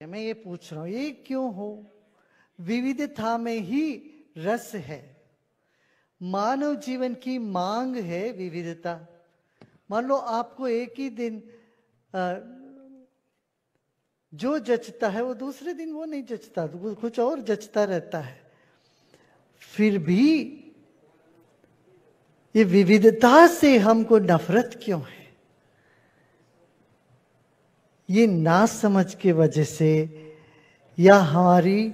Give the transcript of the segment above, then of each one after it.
मैं ये पूछ रहा हूं, ये क्यों हो? विविधता में ही रस है। मानव जीवन की मांग है विविधता। मान लो आपको एक ही दिन जो जचता है वो दूसरे दिन वो नहीं जचता, तो कुछ और जचता रहता है। फिर भी ये विविधता से हमको नफरत क्यों है? ये नासमझ की वजह से या हमारी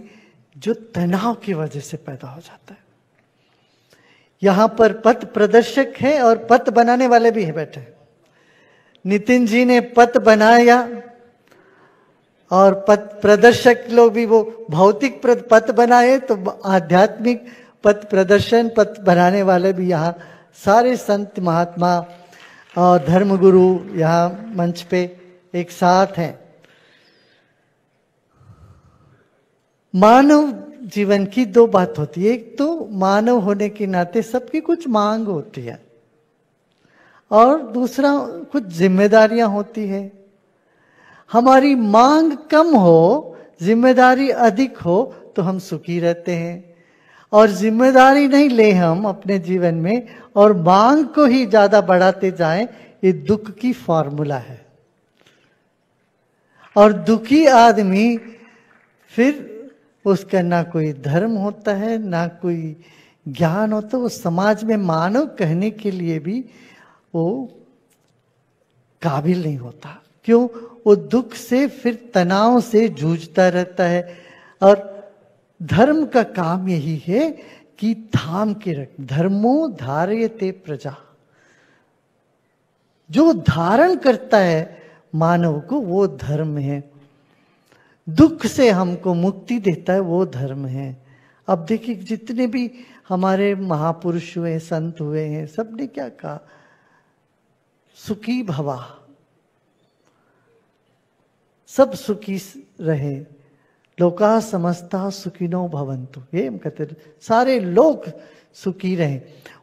जो तनाव की वजह से पैदा हो जाता है। यहां पर पथ प्रदर्शक है और पथ बनाने वाले भी है बैठे। नितिन जी ने पथ बनाया और पथ प्रदर्शक लोग भी वो भौतिक पथ बनाए, तो आध्यात्मिक पथ प्रदर्शन पथ बनाने वाले भी यहाँ सारे संत महात्मा और धर्मगुरु यहाँ मंच पे एक साथ हैं। मानव जीवन की दो बात होती है, एक तो मानव होने के नाते सबकी कुछ मांग होती है और दूसरा कुछ जिम्मेदारियां होती है। हमारी मांग कम हो, जिम्मेदारी अधिक हो तो हम सुखी रहते हैं, और जिम्मेदारी नहीं ले हम अपने जीवन में और मांग को ही ज्यादा बढ़ाते जाएं, ये दुख की फॉर्मूला है। और दुखी आदमी फिर उसका ना कोई धर्म होता है ना कोई ज्ञान होता, वो समाज में मानव कहने के लिए भी वो काबिल नहीं होता। क्यों? वो दुख से फिर तनाव से जूझता रहता है। और धर्म का काम यही है कि थाम के रख, धर्मो धारयते प्रजा। जो धारण करता है मानव को वो धर्म है। दुख से हमको मुक्ति देता है वो धर्म है। अब देखिए जितने भी हमारे महापुरुष हुए, संत हुए हैं, सबने क्या कहा? सुखी भवा, सब सुखी रहे, लोका समस्ता सुखिनो भवन्तु, ये हम कहते हैं, सारे लोग सुखी रहे।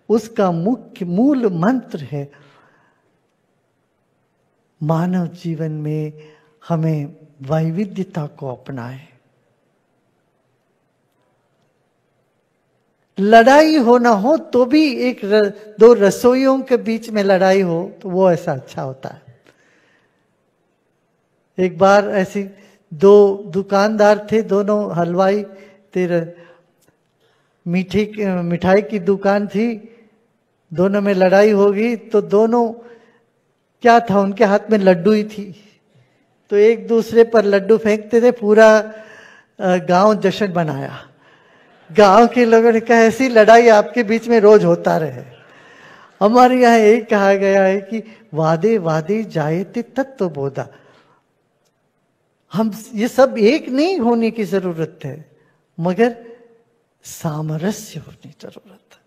उसका मुख्य मूल मंत्र है मानव जीवन में हमें वैविध्यता को अपनाए। लड़ाई हो ना हो तो भी एक दो रसोइयों के बीच में लड़ाई हो तो वो ऐसा अच्छा होता है। एक बार ऐसी दो दुकानदार थे, दोनों हलवाई, तेरे मिठाई की दुकान थी, दोनों में लड़ाई होगी तो दोनों क्या था, उनके हाथ में लड्डू ही थी, तो एक दूसरे पर लड्डू फेंकते थे। पूरा गांव जश्न मनाया। गांव के लोगों ने कहा ऐसी लड़ाई आपके बीच में रोज होता रहे। हमारे यहाँ यही कहा गया है कि वादे वादे जायते तत्व बोधा। हम ये सब एक नहीं होने की जरूरत है, मगर सामरस्य होने की जरूरत है।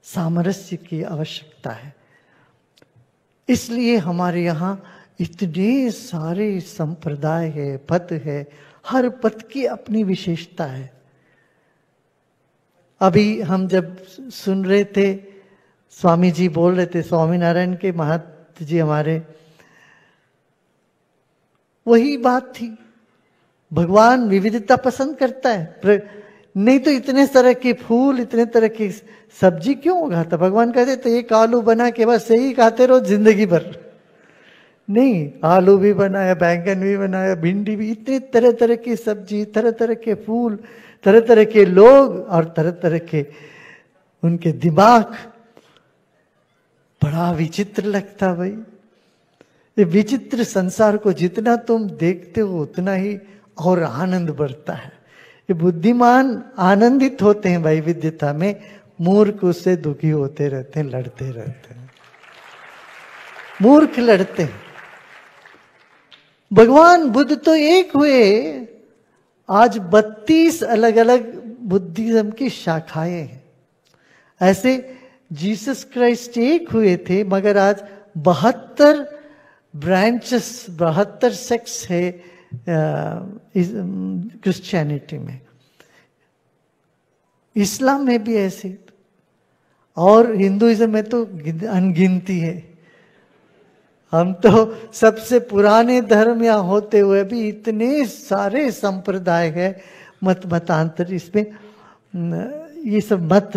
सामरस्य की आवश्यकता है। इसलिए हमारे यहाँ इतने सारे संप्रदाय है, पथ है, हर पथ की अपनी विशेषता है। अभी हम जब सुन रहे थे, स्वामी जी बोल रहे थे, स्वामीनारायण के महंत जी हमारे, वही बात थी। भगवान विविधता पसंद करता है, नहीं तो इतने तरह के फूल, इतने तरह की सब्जी क्यों उगाता? भगवान कहते तो एक आलू बना के बस यही खाते रहो जिंदगी भर। नहीं, आलू भी बनाया, बैंगन भी बनाया, भिंडी भी, इतने तरह तरह की सब्जी, तरह तरह के फूल, तरह तरह के लोग और तरह तरह के उनके दिमाग। बड़ा विचित्र लगता भाई। ये विचित्र संसार को जितना तुम देखते हो उतना ही और आनंद बढ़ता है। ये बुद्धिमान आनंदित होते हैं वैविध्यता में, मूर्ख उससे दुखी होते रहते हैं, लड़ते रहते हैं। मूर्ख लड़ते हैं। भगवान बुद्ध तो एक हुए, आज 32 अलग अलग बुद्धिज्म की शाखाएं हैं। ऐसे जीसस क्राइस्ट एक हुए थे, मगर आज 72 ब्रांचेस, 72 सेक्ट्स है क्रिश्चियनिटी में। इस्लाम में भी ऐसे, और हिंदुइज्म में तो अनगिनती है। हम तो सबसे पुराने धर्म यहाँ होते हुए भी इतने सारे संप्रदाय है, मत मतांतर इसमें, ये सब मत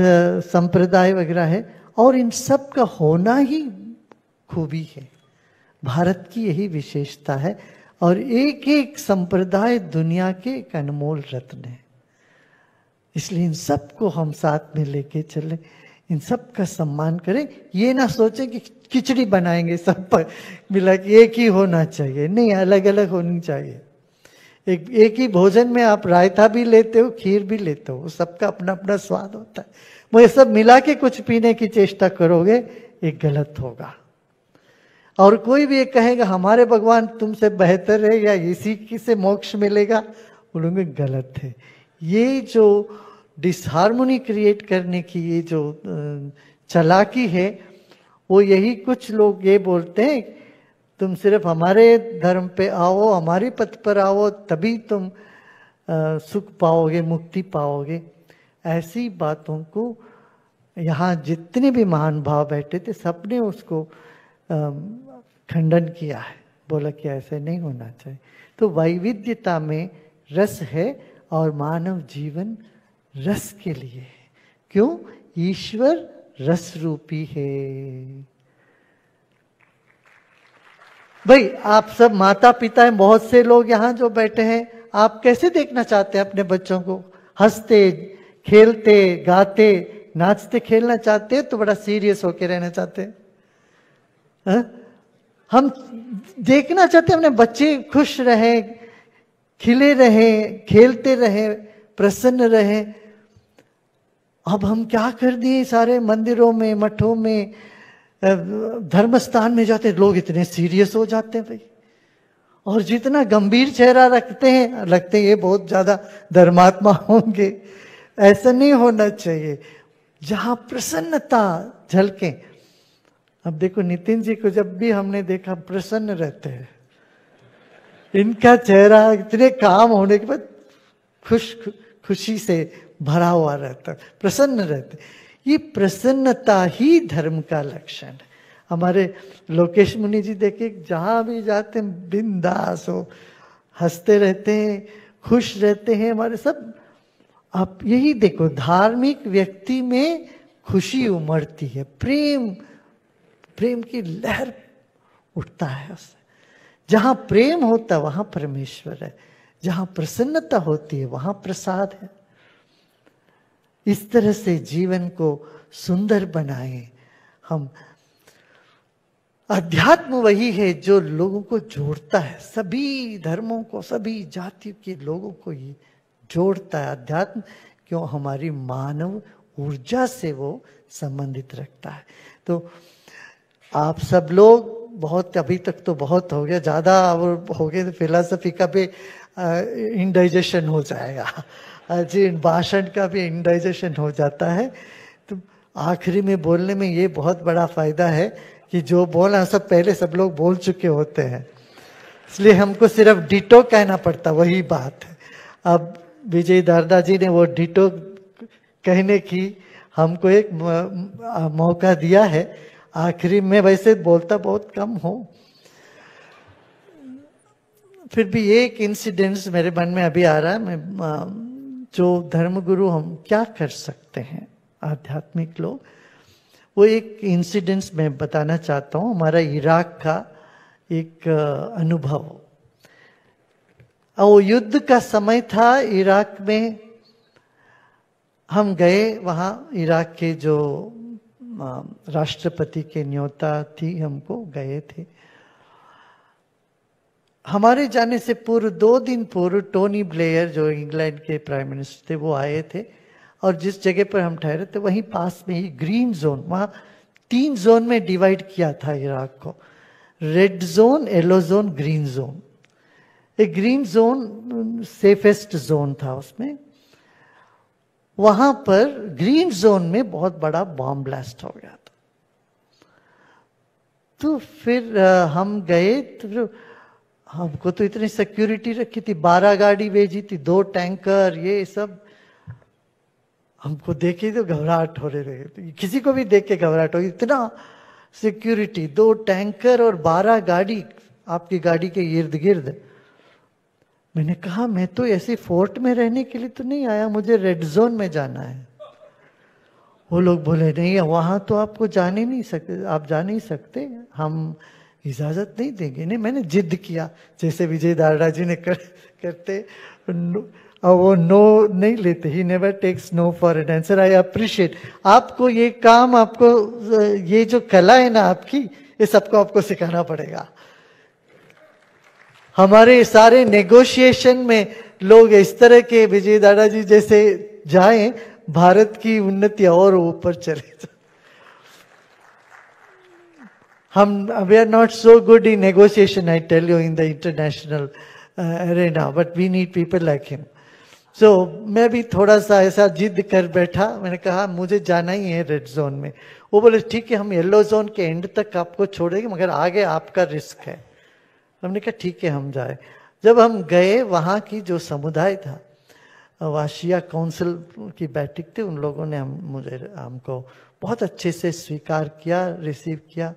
संप्रदाय वगैरह है, और इन सब का होना ही खूबी है। भारत की यही विशेषता है, और एक एक संप्रदाय दुनिया के एक अनमोल रत्न है। इसलिए इन सबको हम साथ में लेके चले, इन सब का सम्मान करें। ये ना सोचें कि खिचड़ी बनाएंगे सब पर मिला कि एक ही होना चाहिए, नहीं, अलग अलग होनी चाहिए। एक ही भोजन में आप रायता भी लेते हो, खीर भी लेते हो, सबका अपना अपना स्वाद होता है। वो ये सब मिला के कुछ पीने की चेष्टा करोगे, एक गलत होगा। और कोई भी ये कहेगा हमारे भगवान तुमसे बेहतर है या इसी से मोक्ष मिलेगा, बोलोगे गलत है। ये जो डिसहार्मोनी क्रिएट करने की ये जो चालाकी है, वो यही कुछ लोग ये बोलते हैं तुम सिर्फ हमारे धर्म पे आओ, हमारी पथ पर आओ, तभी तुम सुख पाओगे, मुक्ति पाओगे। ऐसी बातों को यहाँ जितने भी महान भाव बैठे थे सबने उसको खंडन किया है, बोला कि ऐसे नहीं होना चाहिए। तो वैविध्यता में रस है, और मानव जीवन रस के लिए है। क्यों? ईश्वर रस रूपी है। भाई आप सब माता पिता हैं, बहुत से लोग यहाँ जो बैठे हैं, आप कैसे देखना चाहते हैं अपने बच्चों को? हंसते खेलते गाते नाचते खेलना चाहते हैं, तो बड़ा सीरियस होके रहना चाहते हैं? हम देखना चाहते हैं अपने बच्चे खुश रहे, खिले रहे, खेलते रहे, प्रसन्न रहे। अब हम क्या कर दिए, सारे मंदिरों में, मठों में, धर्म स्थान में जाते लोग इतने सीरियस हो जाते हैं भाई, और जितना गंभीर चेहरा रखते हैं, लगते हैं ये बहुत ज्यादा धर्मात्मा होंगे। ऐसा नहीं होना चाहिए, जहां प्रसन्नता झलके। अब देखो नितिन जी को जब भी हमने देखा प्रसन्न रहते हैं, इनका चेहरा इतने काम होने के बाद खुशी से भरा हुआ रहता, प्रसन्न रहते। ये प्रसन्नता ही धर्म का लक्षण है। हमारे लोकेश मुनि जी देखिए, जहां भी जाते हैं बिंदास हो, हंसते रहते हैं, खुश रहते हैं। हमारे सब आप यही देखो, धार्मिक व्यक्ति में खुशी उमड़ती है, प्रेम की लहर उठता है उससे। जहां प्रेम होता है वहां परमेश्वर है, जहां प्रसन्नता होती है वहां प्रसाद है। इस तरह से जीवन को सुंदर बनाएं हम। अध्यात्म वही है जो लोगों को जोड़ता है, सभी धर्मों को, सभी जाति के लोगों को ये जोड़ता है अध्यात्म। क्यों? हमारी मानव ऊर्जा से वो संबंधित रखता है। तो आप सब लोग बहुत, अभी तक तो बहुत हो गया, ज्यादा हो गए तो फिलॉसफी का भी इंडाइजेशन हो जाएगा जी, भाषण का भी इंडाइजेशन हो जाता है। तो आखिरी में बोलने में ये बहुत बड़ा फायदा है कि जो बोला सब पहले सब लोग बोल चुके होते हैं, इसलिए हमको सिर्फ डिटो कहना पड़ता, वही बात है। अब विजय दादा जी ने वो डिटो कहने की हमको एक मौका दिया है। आखिरी में वैसे बोलता बहुत कम हो, फिर भी एक इंसिडेंस मेरे मन में अभी आ रहा है। मैं जो धर्मगुरु हम क्या कर सकते हैं आध्यात्मिक लोग, वो एक इंसिडेंस मैं बताना चाहता हूँ। हमारा इराक का एक अनुभव, वो युद्ध का समय था इराक में। हम गए वहाँ, इराक के जो राष्ट्रपति के न्योता थी, हमको गए थे। हमारे जाने से पूर्व 2 दिन पूर्व टोनी ब्लेयर जो इंग्लैंड के प्राइम मिनिस्टर थे वो आए थे, और जिस जगह पर हम ठहरे थे वहीं पास में ही ग्रीन जोन, वहाँ 3 जोन में डिवाइड किया था इराक को, red zone, yellow zone, green zone. एक ग्रीन जोन सेफेस्ट जोन था उसमें। वहां पर ग्रीन जोन में बहुत बड़ा बॉम्ब ब्लास्ट हो गया था। तो फिर हम गए, तो हमको तो इतनी सिक्योरिटी रखी थी, 12 गाड़ी भेजी थी, 2 टैंकर, ये सब। हमको देखे तो घबराहट हो रही थी, किसी को भी देख के घबराहट हो, इतना सिक्योरिटी, 2 टैंकर और 12 गाड़ी आपकी गाड़ी के इर्द गिर्द। मैंने कहा मैं तो ऐसे फोर्ट में रहने के लिए तो नहीं आया, मुझे रेड जोन में जाना है। वो लोग बोले नहीं वहां तो आपको जाने नहीं सकते, आप जा नहीं सकते, हम इजाजत नहीं देंगे। नहीं, मैंने जिद किया जैसे विजय दाड़ा जी ने करते, और वो नो नहीं लेते। ही never takes no for an answer. I appreciate आपको ये काम, आपको ये जो कला है ना आपकी, ये सबको आपको सिखाना पड़ेगा। हमारे सारे नेगोशिएशन में लोग इस तरह के विजय दाड़ा जी जैसे जाएं, भारत की उन्नति और ऊपर चले। हम we are not so good in negotiation, I tell you, in the international arena, but we need people like him. So मैं भी थोड़ा सा ऐसा जिद कर बैठा। मैंने कहा मुझे जाना ही है रेड जोन में। वो बोले ठीक है, हम येलो जोन के एंड तक आपको छोड़ेंगे, मगर आगे आपका रिस्क है। हमने कहा ठीक है, हम जाए। जब हम गए, वहाँ की जो समुदाय था, वाशिया काउंसिल की बैठक थी, उन लोगों ने हमको बहुत अच्छे से स्वीकार किया, रिसीव किया।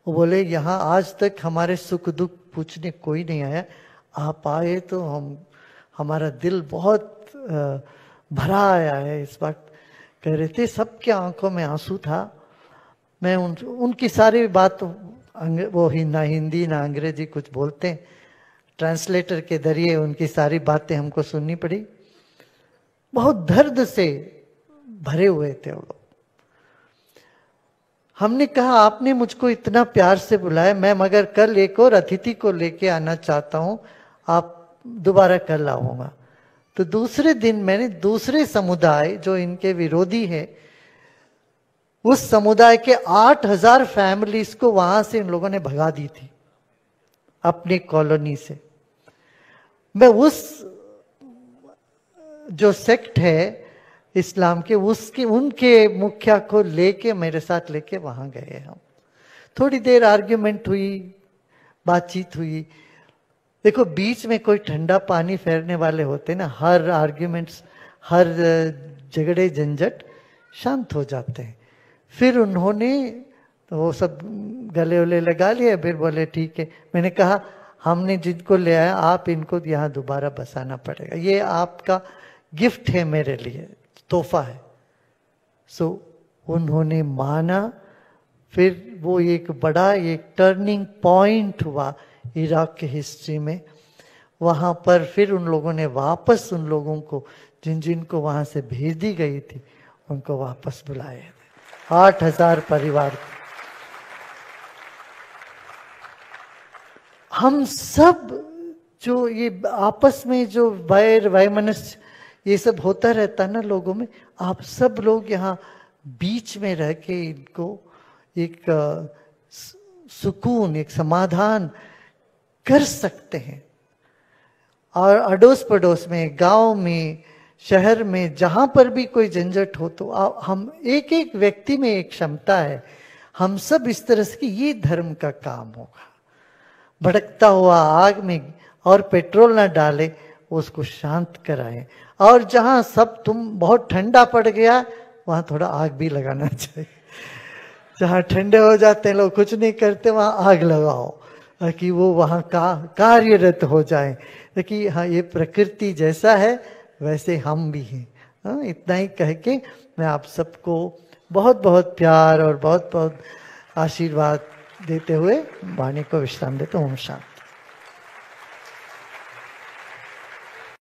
वो बोले यहाँ आज तक हमारे सुख दुख पूछने कोई नहीं आया, आप आए तो हमारा दिल बहुत भरा आया है इस वक्त। कह रहे थे, सबके आंखों में आंसू था। मैं उनकी सारी बात, वो ना हिंदी ना अंग्रेजी कुछ बोलते, ट्रांसलेटर के जरिए उनकी सारी बातें हमको सुननी पड़ी। बहुत दर्द से भरे हुए थे वो लोग। हमने कहा आपने मुझको इतना प्यार से बुलाया, मैं मगर कल एक और अतिथि को लेके आना चाहता हूं, आप दोबारा कल आऊंगा। तो दूसरे दिन मैंने दूसरे समुदाय जो इनके विरोधी है, उस समुदाय के 8000 फैमिलीज को वहां से इन लोगों ने भगा दी थी अपनी कॉलोनी से। मैं उस जो सेक्ट है इस्लाम के, उसके उनके मुखिया को लेके मेरे साथ लेके वहां गए हम। थोड़ी देर आर्ग्यूमेंट हुई, बातचीत हुई। देखो बीच में कोई ठंडा पानी फेरने वाले होते ना, हर आर्ग्यूमेंट्स, हर झगड़े झंझट शांत हो जाते हैं। फिर उन्होंने तो वो सब गले वले लगा लिए, फिर बोले ठीक है। मैंने कहा हमने जिनको ले आया, आप इनको यहाँ दोबारा बसाना पड़ेगा, ये आपका गिफ्ट है मेरे लिए, तोहफा है। सो उन्होंने माना। फिर वो एक बड़ा एक टर्निंग पॉइंट हुआ इराक के हिस्ट्री में। वहां पर फिर उन लोगों ने वापस उन लोगों को जिनको वहां से भेज दी गई थी, उनको वापस बुलाया। 8000 परिवार। हम सब जो ये आपस में जो वैर वैमनस्य ये सब होता रहता है ना लोगों में, आप सब लोग यहाँ बीच में रह के इनको एक सुकून, एक समाधान कर सकते हैं। और अड़ोस पड़ोस में, गांव में, शहर में, जहां पर भी कोई झंझट हो तो हम एक एक व्यक्ति में एक क्षमता है, हम सब इस तरह से कि ये धर्म का काम होगा। भड़कता हुआ आग में और पेट्रोल ना डाले, उसको शांत कराएं। और जहां सब तुम बहुत ठंडा पड़ गया, वहां थोड़ा आग भी लगाना चाहिए। जहां ठंडे हो जाते हैं लोग, कुछ नहीं करते, वहां आग लगाओ ताकि वो वहां कार्यरत हो जाए। कि हाँ ये प्रकृति जैसा है वैसे हम भी हैं। हाँ, इतना ही कह के मैं आप सबको बहुत बहुत प्यार और बहुत बहुत आशीर्वाद देते हुए वाणी को विश्राम देता हूँ। ओम शांति।